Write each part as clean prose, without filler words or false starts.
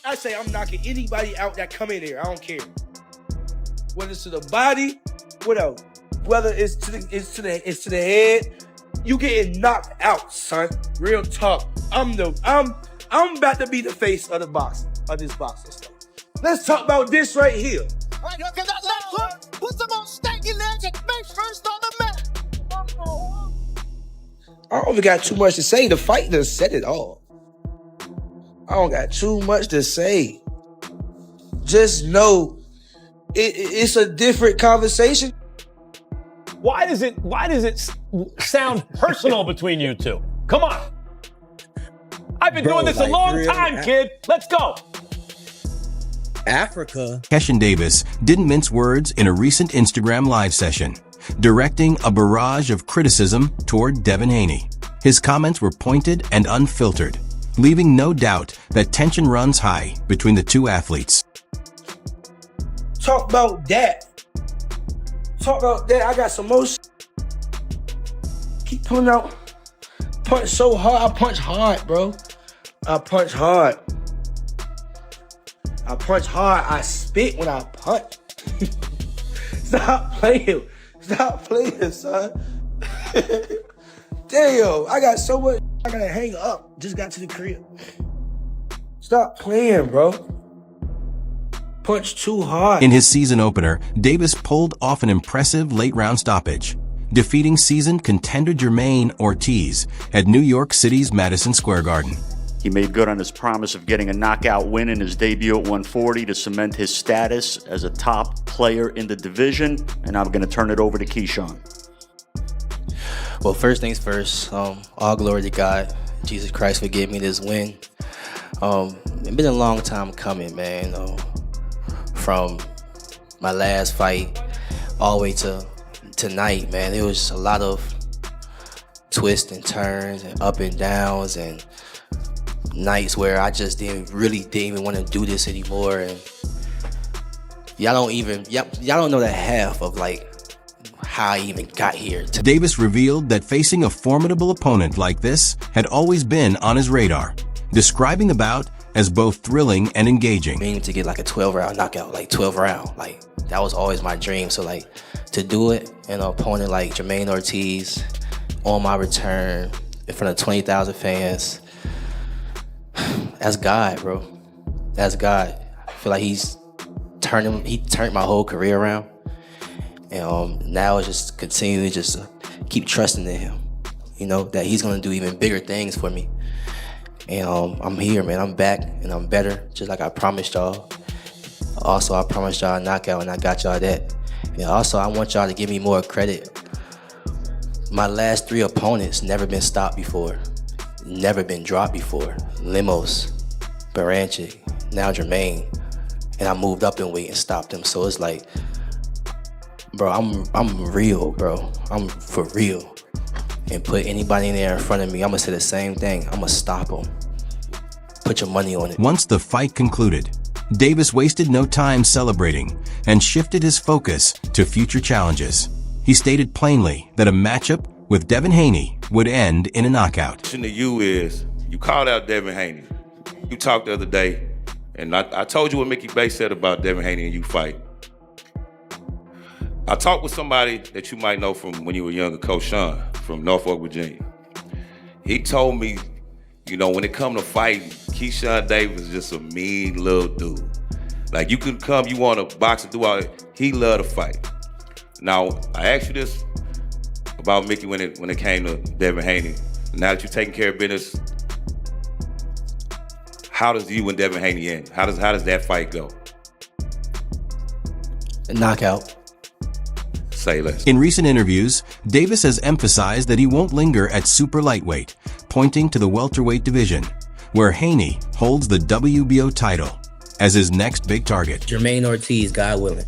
I say I'm knocking anybody out that come in here. I don't care. Whether it's to the body, whatever. Whether it's to the head, you getting knocked out, son. Real talk. I'm about to be the face of this boxing stuff. Let's talk about this right here. All right, okay, put some more steak in there and make first on the mat. I don't even got too much to say. The fight done said it all. I don't got too much to say. Just know it's a different conversation. Why does it sound personal between you two? Come on. I've been doing this a long time, kid. Let's go. Africa. Keyshawn Davis didn't mince words in a recent Instagram live session, directing a barrage of criticism toward Devin Haney. His comments were pointed and unfiltered, leaving no doubt that tension runs high between the two athletes. Talk about that. I got some more keep pulling out. Punch so hard. I punch hard, bro. I punch hard. I spit when I punch. Stop playing, son. Damn, I got so much I gotta hang up. Just got to the crib. Stop playing, bro. Punch too hard. In his season opener, Davis pulled off an impressive late-round stoppage, defeating seasoned contender Jermaine Ortiz at New York City's Madison Square Garden. He made good on his promise of getting a knockout win in his debut at 140 to cement his status as a top player in the division. And I'm going to turn it over to Keyshawn. Well, first things first, all glory to God, Jesus Christ, for giving me this win. It's been a long time coming, man. From my last fight all the way to tonight, man, there was a lot of twists and turns and up and downs and nights where I just didn't even want to do this anymore. And y'all don't know the half of how I even got here. Davis revealed that facing a formidable opponent like this had always been on his radar, describing the bout as both thrilling and engaging. Aiming to get a 12-round knockout, 12 round, that was always my dream. So to do it in an opponent like Jermaine Ortiz on my return in front of 20,000 fans, that's God, bro. That's God. I feel like he turned my whole career around. And now it's just continuing to just keep trusting in him, that he's going to do even bigger things for me. And I'm here, man. I'm back, and I'm better, just like I promised y'all. Also, I promised y'all a knockout, and I got y'all that. And also, I want y'all to give me more credit. My last 3 opponents never been stopped before, never been dropped before. Limos, Baranchik, now Jermaine. And I moved up in weight and stopped him. So it's bro, I'm real, bro. I'm for real. And put anybody in there in front of me, I'm gonna say the same thing. I'm gonna stop them. Put your money on it. Once the fight concluded, Davis wasted no time celebrating and shifted his focus to future challenges. He stated plainly that a matchup with Devin Haney would end in a knockout. The question to you is, you called out Devin Haney. You talked the other day, and I told you what Mickey Bay said about Devin Haney and you fight. I talked with somebody that you might know from when you were younger, Coach Sean from Norfolk, Virginia. He told me, when it come to fighting, Keyshawn Davis is just a mean little dude. You can come, you want to box and do all that. He love to fight. Now, I asked you this about Mickey when it came to Devin Haney. Now that you're taking care of business, how does you and Devin Haney end? How does that fight go? A knockout. Say less. In recent interviews, Davis has emphasized that he won't linger at super lightweight, pointing to the welterweight division, where Haney holds the WBO title as his next big target. Jermaine Ortiz, God willing.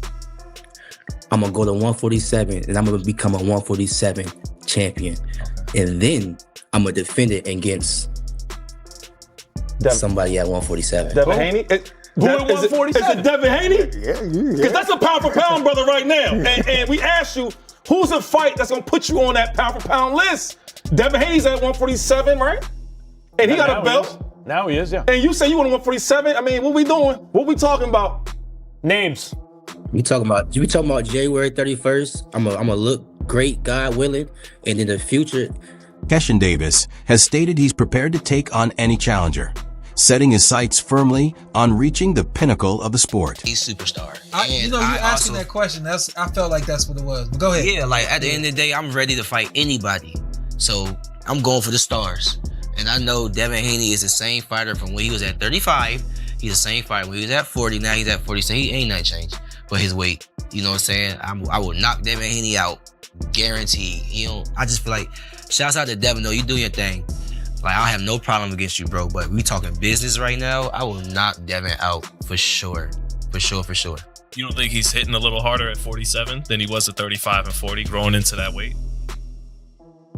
I'm going to go to 147, and I'm going to become a 147 champion. And then I'm going to defend it against somebody at 147. Devin Haney? Who at 147? Is it Devin Haney? Yeah. Because that's a pound for pound brother right now. And we asked you, who's a fight that's going to put you on that pound for pound list? Devin Haney's at 147, right? And he got a belt. Now he is, yeah. And you say you want 147? I mean, what we doing? What we talking about? Names. We talking about January 31st. I'm a look great, God willing, and in the future. Keyshawn Davis has stated he's prepared to take on any challenger, setting his sights firmly on reaching the pinnacle of the sport. He's superstar. You asking that question, I felt like that's what it was. But go ahead. Yeah, like at the end of the day, I'm ready to fight anybody. So I'm going for the stars. And I know Devin Haney is the same fighter from when he was at 35. He's the same fighter when he was at 40. Now he's at 40. So he ain't nothing changed. But his weight, you know what I'm saying? I will knock Devin Haney out. Guaranteed. You know, I just feel like, shouts out to Devin, though. You do your thing. Like, I have no problem against you, bro. But we talking business right now. I will knock Devin out for sure. For sure. You don't think he's hitting a little harder at 47 than he was at 35 and 40 growing into that weight?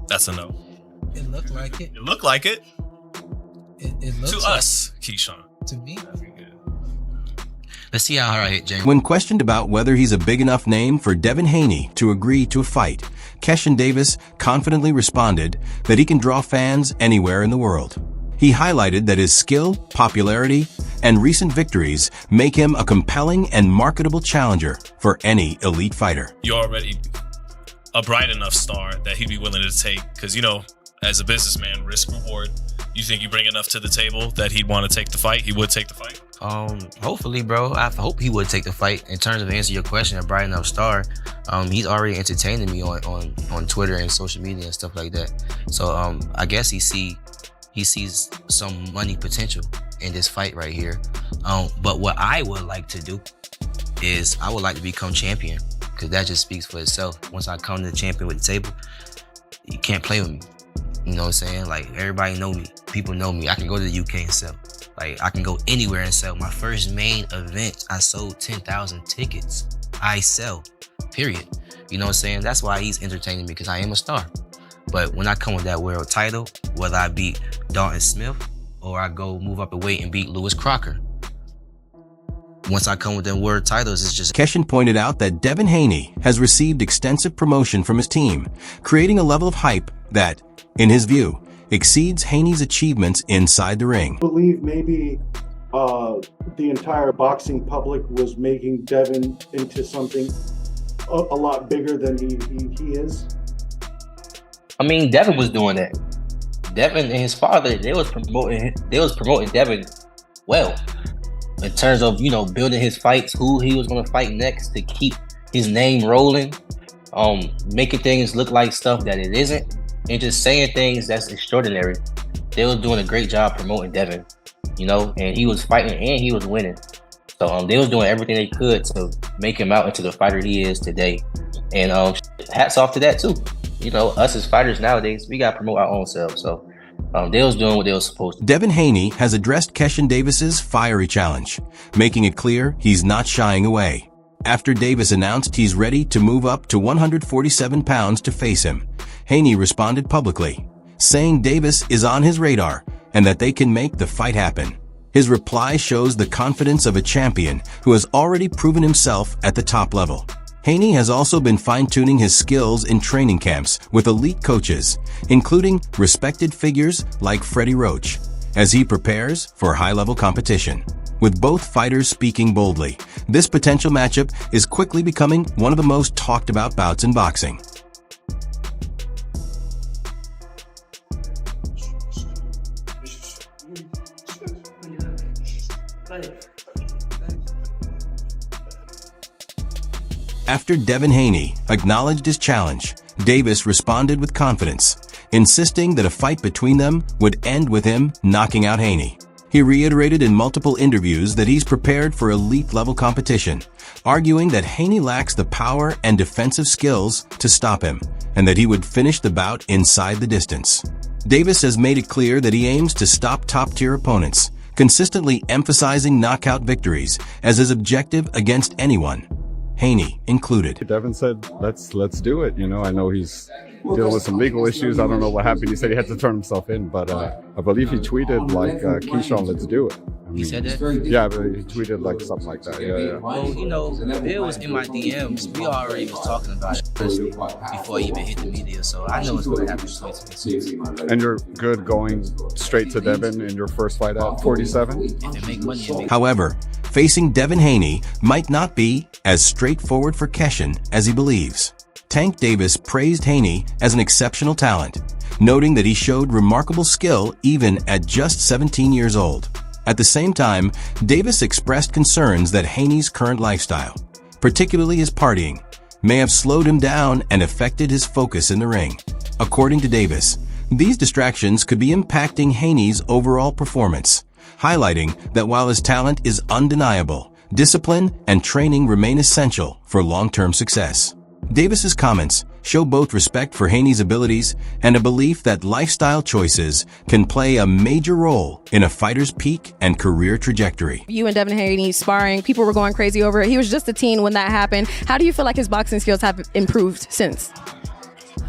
That's a no. It looked like it. It looked like it. It looks to like us, Keyshawn. To me. Let's see how hard I hit James. When questioned about whether he's a big enough name for Devin Haney to agree to a fight, Keyshawn Davis confidently responded that he can draw fans anywhere in the world. He highlighted that his skill, popularity, and recent victories make him a compelling and marketable challenger for any elite fighter. You're already a bright enough star that he'd be willing to take, because, you know, as a businessman, risk reward. You think you bring enough to the table that he'd want to take the fight? He would take the fight? Hopefully, bro. I hope he would take the fight. In terms of answer your question, a bright enough star, he's already entertaining me on Twitter and social media and stuff like that. So I guess he sees some money potential in this fight right here. But what I would like to do is I would like to become champion, because that just speaks for itself. Once I come to the champion with the table, you can't play with me. You know what I'm saying? Like, everybody know me. People know me. I can go to the UK and sell. Like, I can go anywhere and sell. My first main event, I sold 10,000 tickets. I sell, period. You know what I'm saying? That's why he's entertaining me, because I am a star. But when I come with that world title, whether I beat Dalton Smith or I go move up a weight and beat Lewis Crocker, once I come with them world titles, it's just... Keyshawn pointed out that Devin Haney has received extensive promotion from his team, creating a level of hype that, in his view, exceeds Haney's achievements inside the ring. I believe maybe the entire boxing public was making Devin into something a lot bigger than he is. I mean, Devin was doing that. Devin and his father, they was promoting Devin well. In terms of, you know, building his fights, who he was going to fight next to keep his name rolling, making things look like stuff that it isn't, and just saying things that's extraordinary. They was doing a great job promoting Devin, you know, and he was fighting and he was winning. So they was doing everything they could to make him out into the fighter he is today. And hats off to that too. You know, us as fighters nowadays, we got to promote our own selves. So they was doing what they was supposed to. Devin Haney has addressed Keyshawn Davis's fiery challenge, making it clear he's not shying away. After Davis announced he's ready to move up to 147 pounds to face him, Haney responded publicly, saying Davis is on his radar and that they can make the fight happen. His reply shows the confidence of a champion who has already proven himself at the top level. Haney has also been fine-tuning his skills in training camps with elite coaches, including respected figures like Freddie Roach, as he prepares for high-level competition. With both fighters speaking boldly, this potential matchup is quickly becoming one of the most talked-about bouts in boxing. After Devin Haney acknowledged his challenge, Davis responded with confidence, insisting that a fight between them would end with him knocking out Haney. He reiterated in multiple interviews that he's prepared for elite-level competition, arguing that Haney lacks the power and defensive skills to stop him, and that he would finish the bout inside the distance. Davis has made it clear that he aims to stop top-tier opponents, consistently emphasizing knockout victories as his objective against anyone, Haney included. Devin said, let's do it. You know, I know he's dealing with some legal issues. I don't know what happened. He said he had to turn himself in, but I believe he tweeted like, Keyshawn, let's do it. He said that? Yeah, but he tweeted like something like that. Yeah. Well, you know, it was in my DMs. We already was talking about it before he even hit the media, so I know it's going to happen. 2026. And you're good going straight to Devin in your first fight at 47? If it make money, it make However, facing Devin Haney might not be as straightforward for Keyshawn as he believes. Tank Davis praised Haney as an exceptional talent, noting that he showed remarkable skill even at just 17 years old. At the same time, Davis expressed concerns that Haney's current lifestyle, particularly his partying, may have slowed him down and affected his focus in the ring. According to Davis, these distractions could be impacting Haney's overall performance, highlighting that while his talent is undeniable, discipline and training remain essential for long-term success. Davis's comments show both respect for Haney's abilities and a belief that lifestyle choices can play a major role in a fighter's peak and career trajectory. You and Devin Haney sparring, people were going crazy over it. He was just a teen when that happened. How do you feel like his boxing skills have improved since?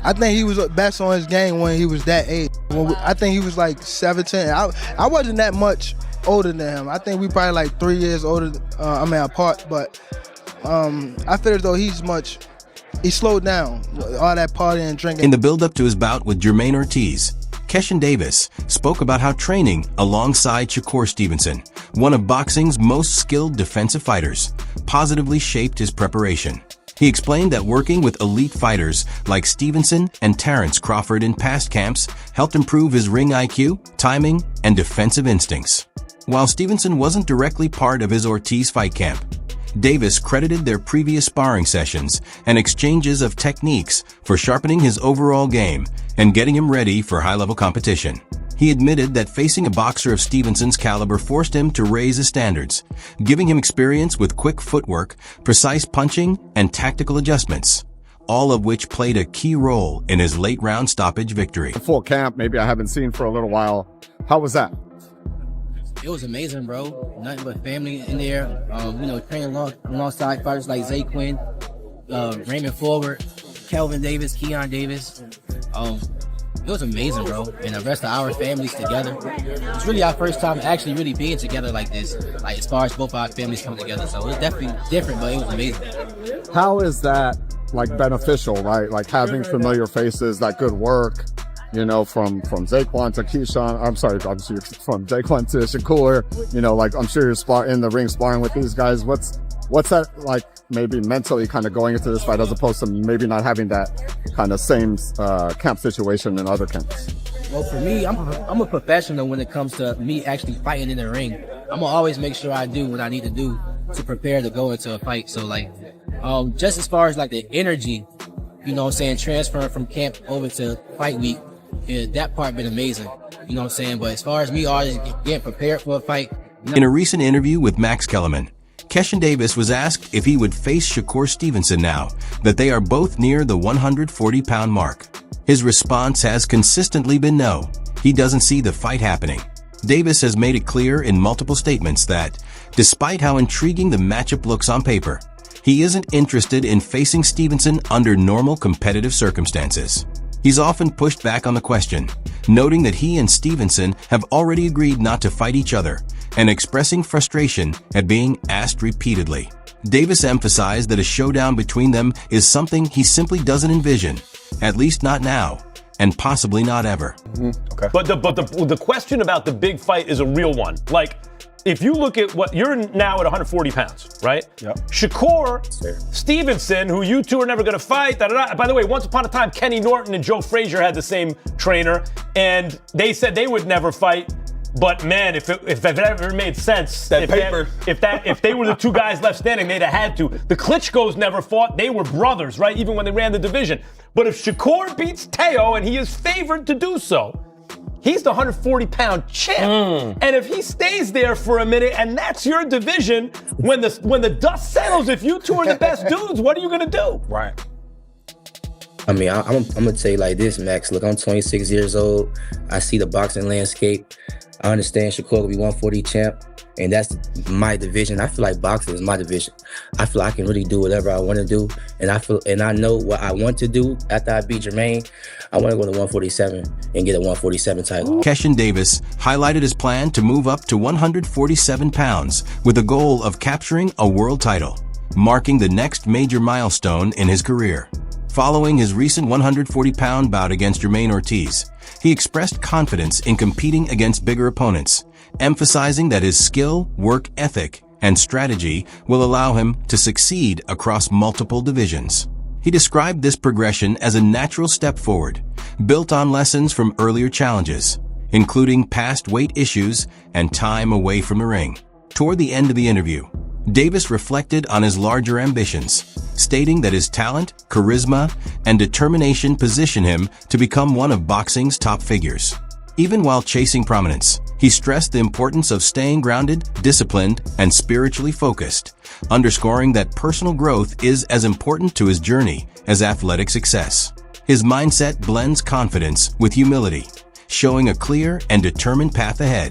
I think he was best on his game when he was that age. I think he was like 17. I wasn't that much older than him. I think we probably like 3 years older, apart, but I feel as though he slowed down, all that partying and drinking. In the build-up to his bout with Jermaine Ortiz, Keyshawn Davis spoke about how training alongside Shakur Stevenson, one of boxing's most skilled defensive fighters, positively shaped his preparation. He explained that working with elite fighters like Stevenson and Terrence Crawford in past camps helped improve his ring IQ, timing, and defensive instincts. While Stevenson wasn't directly part of his Ortiz fight camp, Davis credited their previous sparring sessions and exchanges of techniques for sharpening his overall game and getting him ready for high-level competition. He admitted that facing a boxer of Stevenson's caliber forced him to raise his standards, giving him experience with quick footwork, precise punching, and tactical adjustments, all of which played a key role in his late-round stoppage victory. Full camp, maybe I haven't seen for a little while. How was that? It was amazing, bro. Nothing but family in there. Training alongside fighters like Zay Quinn, Raymond Forward, Kelvin Davis, Keyshawn Davis. It was amazing, bro. And the rest of our families together. It's really our first time actually really being together like this, like as far as both our families coming together. So it was definitely different, but it was amazing. How is that like beneficial, right? Like having familiar faces, that good work. From Zaquan to Keyshawn, from Zaquan to Shakur, I'm sure you're in the ring sparring with these guys. What's that like maybe mentally kind of going into this fight as opposed to maybe not having that kind of same camp situation in other camps? Well, for me, I'm a professional when it comes to me actually fighting in the ring. I'm gonna always make sure I do what I need to do to prepare to go into a fight. So just as far as like the energy, transferring from camp over to fight week, that part been amazing, but as far as me always getting prepared for a fight. In a recent interview with Max Kellerman, Keyshawn Davis was asked if he would face Shakur Stevenson now that they are both near the 140-pound mark. His response has consistently been no. He doesn't see the fight happening. Davis has made it clear in multiple statements that, despite how intriguing the matchup looks on paper, he isn't interested in facing Stevenson under normal competitive circumstances. He's often pushed back on the question, noting that he and Stevenson have already agreed not to fight each other and expressing frustration at being asked repeatedly. Davis emphasized that a showdown between them is something he simply doesn't envision, at least not now, and possibly not ever. Okay. But the question about the big fight is a real one. Like, if you look at what you're now at 140 pounds, right? Yep. Shakur Stevenson, who you two are never going to fight. By the way, once upon a time, Kenny Norton and Joe Frazier had the same trainer, and they said they would never fight. But man, if it ever made sense, if they were the two guys left standing, they'd have had to. The Klitschko's never fought. They were brothers, right? Even when they ran the division. But if Shakur beats Teo, and he is favored to do so, he's the 140-pound champ. And if he stays there for a minute, and that's your division, when the dust settles, if you two are the best dudes, what are you going to do? Right. I mean, I'm gonna tell you like this, Max. Look, I'm 26 years old. I see the boxing landscape. I understand Shakur will be 140 champ, and that's my division. I feel like boxing is my division. I feel I can really do whatever I want to do, and I know what I want to do after I beat Jermaine. I want to go to 147 and get a 147 title. Keyshawn Davis highlighted his plan to move up to 147 pounds with a goal of capturing a world title, marking the next major milestone in his career. Following his recent 140-pound bout against Jermaine Ortiz, he expressed confidence in competing against bigger opponents, emphasizing that his skill, work ethic, and strategy will allow him to succeed across multiple divisions. He described this progression as a natural step forward, built on lessons from earlier challenges, including past weight issues and time away from the ring. Toward the end of the interview, Davis reflected on his larger ambitions, stating that his talent, charisma, and determination position him to become one of boxing's top figures. Even while chasing prominence, he stressed the importance of staying grounded, disciplined, and spiritually focused, underscoring that personal growth is as important to his journey as athletic success. His mindset blends confidence with humility, showing a clear and determined path ahead.